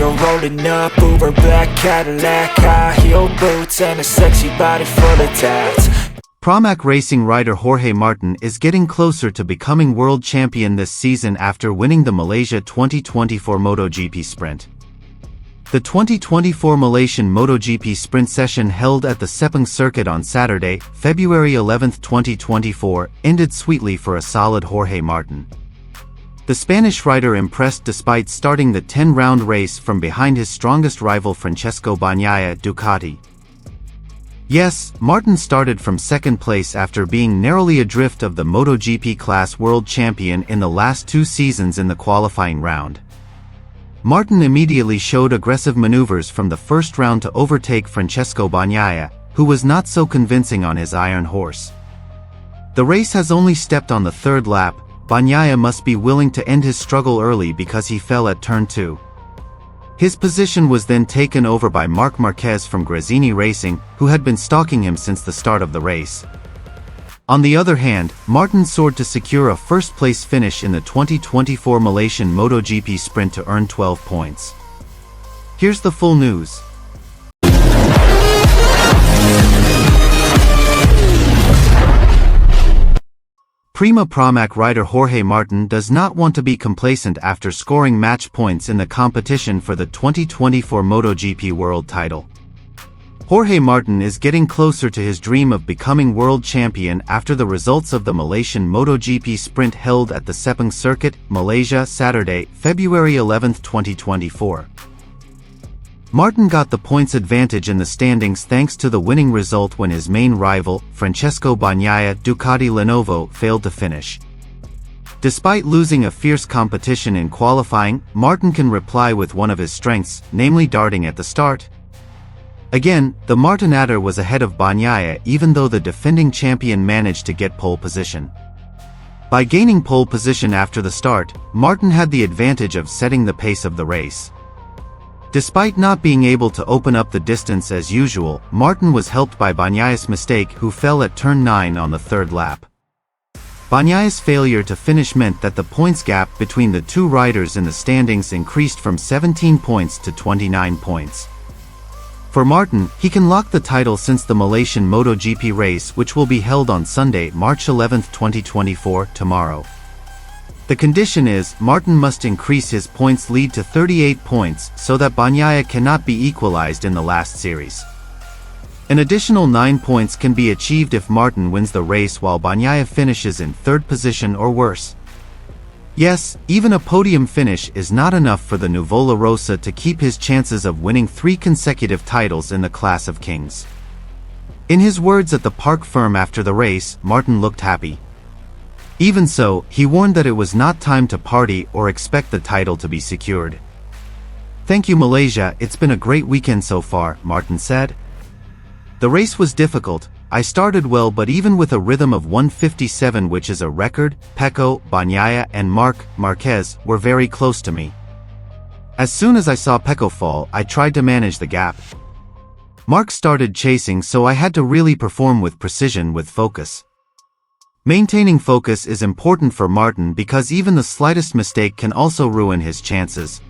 you're rolling up, Uber black Cadillac, high heel boots, and a sexy body full of tats. Pramac Racing rider Jorge Martin is getting closer to becoming world champion this season after winning the Malaysia 2024 MotoGP Sprint. The 2024 Malaysian MotoGP Sprint session held at the Sepang circuit on Saturday, February 11, 2024, ended sweetly for a solid Jorge Martin. The Spanish rider impressed despite starting the 10-round race from behind his strongest rival Francesco Bagnaia Ducati. Yes, Martin started from second place after being narrowly adrift of the MotoGP class world champion in the last 2 seasons in the qualifying round. Martin immediately showed aggressive maneuvers from the first round to overtake Francesco Bagnaia, who was not so convincing on his iron horse. The race has only stepped on the 3rd lap. Bagnaia must be willing to end his struggle early because he fell at turn 2. His position was then taken over by Marc Marquez from Gresini Racing, who had been stalking him since the start of the race. On the other hand, Martin soared to secure a first-place finish in the 2024 Malaysian MotoGP Sprint to earn 12 points. Here's the full news. Prima Pramac rider Jorge Martin does not want to be complacent after scoring match points in the competition for the 2024 MotoGP World title. Jorge Martin is getting closer to his dream of becoming world champion after the results of the Malaysian MotoGP Sprint held at the Sepang circuit, Malaysia, Saturday, February 11, 2024. Martin got the points advantage in the standings thanks to the winning result when his main rival, Francesco Bagnaia Ducati Lenovo, failed to finish. Despite losing a fierce competition in qualifying, Martin can reply with one of his strengths, namely darting at the start. Again, the Martinator was ahead of Bagnaia even though the defending champion managed to get pole position. By gaining pole position after the start, Martin had the advantage of setting the pace of the race. Despite not being able to open up the distance as usual, Martin was helped by Bagnaia's mistake, who fell at turn 9 on the 3rd lap. Bagnaia's failure to finish meant that the points gap between the two riders in the standings increased from 17 points to 29 points. For Martin, he can lock the title since the Malaysian MotoGP race, which will be held on Sunday, March 11, 2024, tomorrow. The condition is, Martin must increase his points lead to 38 points so that Bagnaia cannot be equalized in the last series. An additional 9 points can be achieved if Martin wins the race while Bagnaia finishes in 3rd position or worse. Yes, even a podium finish is not enough for the Nuvola Rosa to keep his chances of winning 3 consecutive titles in the class of kings. In his words at the Park Firm after the race, Martin looked happy. Even so, he warned that it was not time to party or expect the title to be secured. "Thank you Malaysia, it's been a great weekend so far," Martin said. "The race was difficult. I started well, but even with a rhythm of 157, which is a record, PECCO, Bagnaia and Marc Marquez were very close to me. As soon as I saw PECCO fall, I tried to manage the gap. Marc started chasing, so I had to really perform with precision, with focus." Maintaining focus is important for Martin because even the slightest mistake can also ruin his chances.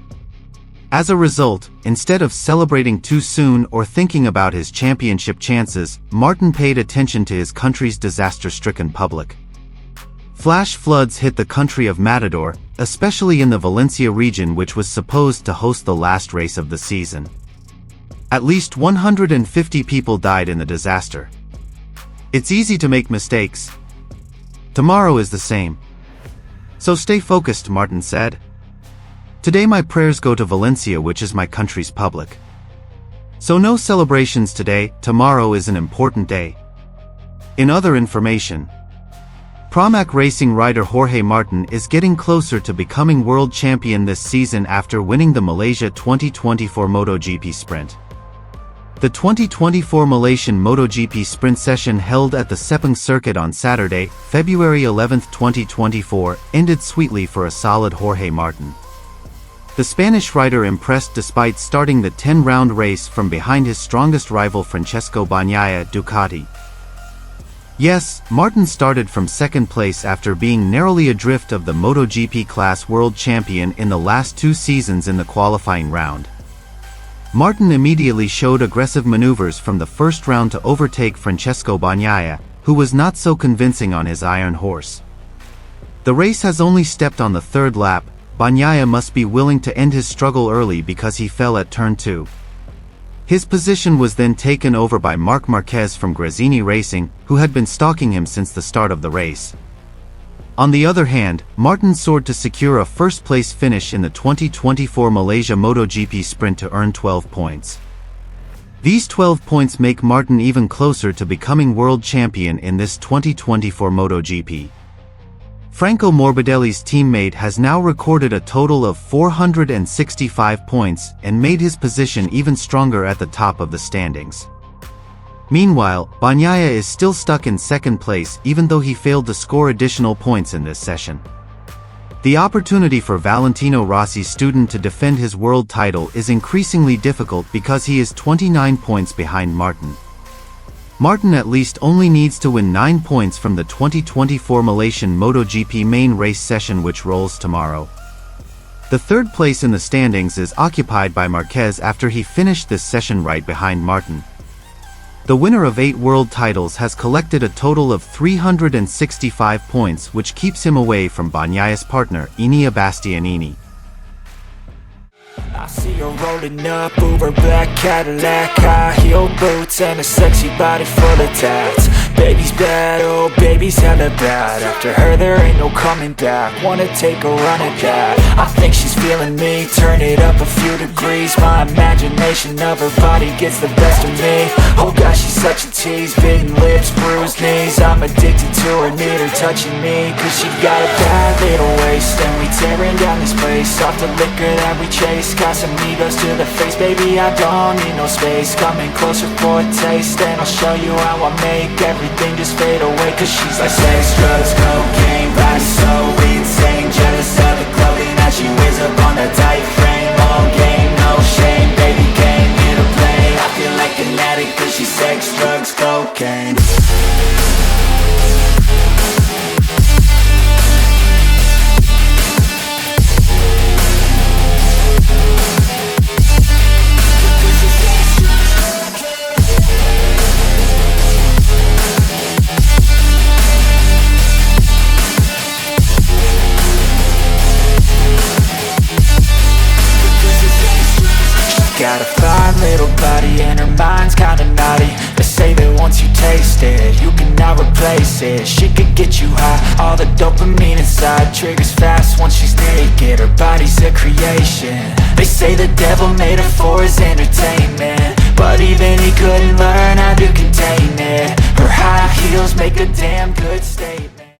As a result, instead of celebrating too soon or thinking about his championship chances, Martin paid attention to his country's disaster-stricken public. Flash floods hit the country of Matador, especially in the Valencia region, which was supposed to host the last race of the season. At least 150 people died in the disaster. It's easy to make mistakes. Tomorrow is the same. So stay focused, Martin said. Today my prayers go to Valencia, which is my country's public. So no celebrations today, tomorrow is an important day. In other information, Pramac Racing rider Jorge Martin is getting closer to becoming world champion this season after winning the Malaysia 2024 MotoGP Sprint. The 2024 Malaysian MotoGP Sprint session held at the Sepang circuit on Saturday, February 11, 2024, ended sweetly for a solid Jorge Martin. The Spanish rider impressed despite starting the 10-round race from behind his strongest rival Francesco Bagnaia Ducati. Yes, Martin started from second place after being narrowly adrift of the MotoGP class world champion in the last 2 seasons in the qualifying round. Martin immediately showed aggressive maneuvers from the first round to overtake Francesco Bagnaia, who was not so convincing on his iron horse. The race has only stepped on the third lap. Bagnaia must be willing to end his struggle early because he fell at turn 2. His position was then taken over by Marc Marquez from Gresini Racing, who had been stalking him since the start of the race. On the other hand, Martin soared to secure a first-place finish in the 2024 Malaysia MotoGP Sprint to earn 12 points. These 12 points make Martin even closer to becoming world champion in this 2024 MotoGP. Franco Morbidelli's teammate has now recorded a total of 465 points and made his position even stronger at the top of the standings. Meanwhile, Bagnaia is still stuck in second place even though he failed to score additional points in this session. The opportunity for Valentino Rossi's student to defend his world title is increasingly difficult because he is 29 points behind Martin. Martin at least only needs to win 9 points from the 2024 Malaysian MotoGP main race session, which rolls tomorrow. The third place in the standings is occupied by Marquez after he finished this session right behind Martin. The winner of 8 world titles has collected a total of 365 points, which keeps him away from Bagnaia's partner, Enea Bastianini. I see her rolling up, Uber black Cadillac, high heel boots and a sexy body full of tats. Baby's bad, oh baby's hella bad. After her there ain't no coming back. Wanna take a run at that. I think she's feeling me, turn it up a few degrees. My imagination of her body gets the best of me. Oh gosh, she's such a tease, bitten lips, bruised knees. I'm addicted to her, need her touching me, cause she got a bad little waist. And we tearing down this place, off the liquor that we chase. Casamigos to the face, baby I don't need no space. Coming closer for a taste, and I'll show you how I make everything just fade away. Cause she's like sex, drugs, cocaine, body so insane. Jealous of the clothing that she wears up on that tight frame. All game, no shame, baby came here to play. I feel like an addict cause she's sex, drugs, cocaine. Got a fine little body and her mind's kinda naughty. They say that once you taste it, you cannot replace it. She could get you high, all the dopamine inside triggers fast once she's naked. Her body's a creation. They say the devil made her for his entertainment, but even he couldn't learn how to contain it. Her high heels make a damn good